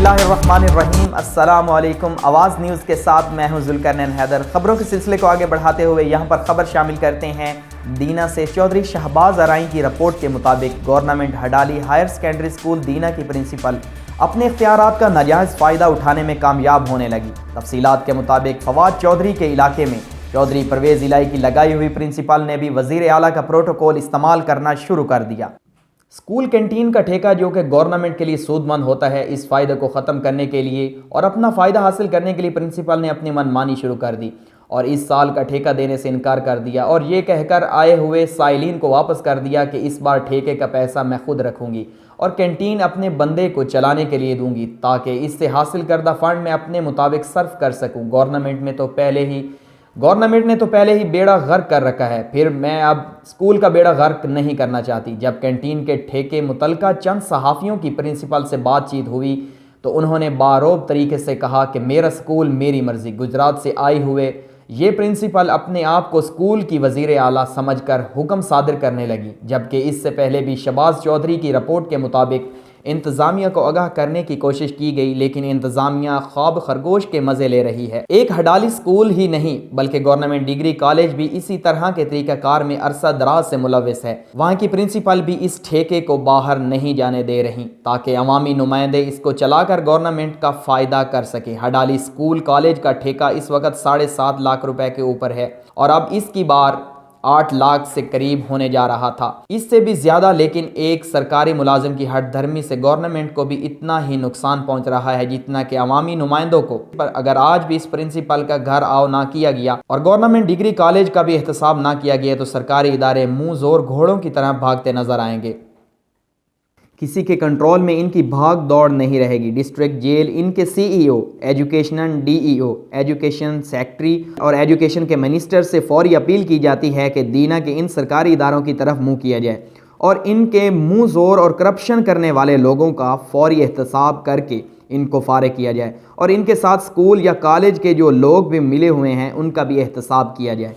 बिस्मिल्लाहिर्रहमानिर्रहीम। अस्सलाम वालेकुम। आवाज़ न्यूज़ के साथ मैं हूं ज़ुल्करनैन हैदर। खबरों के सिलसिले को आगे बढ़ाते हुए यहां पर खबर शामिल करते हैं। दीना से चौधरी शहबाज अराई की रिपोर्ट के मुताबिक गवर्नमेंट हडाली हायर सेकेंडरी स्कूल दीना की प्रिंसिपल अपने इख्तियारात का नाजायज़ फ़ायदा उठाने में कामयाब होने लगी। तफसीलात के मुताबिक फवाद चौधरी के इलाके में चौधरी परवेज़ इलाही की लगाई हुई प्रिंसिपल ने भी वज़ीर आला का प्रोटोकॉल इस्तेमाल करना शुरू कर दिया। स्कूल कैंटीन का ठेका जो कि गवर्नमेंट के लिए सूदमंद होता है, इस फ़ायदे को ख़त्म करने के लिए और अपना फ़ायदा हासिल करने के लिए प्रिंसिपल ने अपनी मनमानी शुरू कर दी और इस साल का ठेका देने से इनकार कर दिया और ये कहकर आए हुए साइलिन को वापस कर दिया कि इस बार ठेके का पैसा मैं खुद रखूँगी और कैंटीन अपने बंदे को चलाने के लिए दूंगी ताकि इससे हासिल करदा फ़ंड मैं अपने मुताबिक सर्फ कर सकूँ। गवर्नमेंट ने तो पहले ही बेड़ा गर्क कर रखा है, फिर मैं अब स्कूल का बेड़ा गर्क नहीं करना चाहती। जब कैंटीन के ठेके मुतलका चंद सहाफ़ियों की प्रिंसिपल से बातचीत हुई तो उन्होंने बारोब तरीके से कहा कि मेरा स्कूल मेरी मर्ज़ी। गुजरात से आए हुए ये प्रिंसिपल अपने आप को स्कूल की वज़ीर आला समझकर हुक्म सादिर करने लगी, जबकि इससे पहले भी शहबाज चौधरी की रिपोर्ट के मुताबिक इंतज़ामिया को आगाह करने की कोशिश की गई, लेकिन इंतज़ामिया ख्वाब खरगोश के मज़े ले रही है। एक हडाली स्कूल ही नहीं बल्कि गवर्नमेंट डिग्री कॉलेज भी इसी तरह के तरीक़ाकार में अरसा दराज से मुलविस है। वहाँ की प्रिंसिपल भी इस ठेके को बाहर नहीं जाने दे रही ताकि अवामी नुमाइंदे इसको चलाकर गवर्नमेंट का फ़ायदा कर सके। हडाली स्कूल कॉलेज का ठेका इस वक्त 7.5 लाख रुपए के ऊपर है और अब इसकी बार 8 लाख से करीब होने जा रहा था, इससे भी ज़्यादा। लेकिन एक सरकारी मुलाजिम की हट धर्मी से गवर्नमेंट को भी इतना ही नुकसान पहुंच रहा है जितना कि अवामी नुमाइंदों को। पर अगर आज भी इस प्रिंसिपल का घर आओ ना किया गया और गवर्नमेंट डिग्री कॉलेज का भी एहतसाब ना किया गया तो सरकारी इदारे मुंह जोर घोड़ों की तरह भागते नजर आएंगे। किसी के कंट्रोल में इनकी भाग दौड़ नहीं रहेगी। डिस्ट्रिक्ट जेल इनके CEO, education DEO, education secretary और एजुकेशन के मिनिस्टर से फौरी अपील की जाती है कि दीना के इन सरकारी इदारों की तरफ मुंह किया जाए और इनके मुंह जोर और करप्शन करने वाले लोगों का फौरी एहतसाब करके इनको फारिग किया जाए और इनके साथ स्कूल या कॉलेज के जो लोग भी मिले हुए हैं उनका भी एहतसाब किया जाए।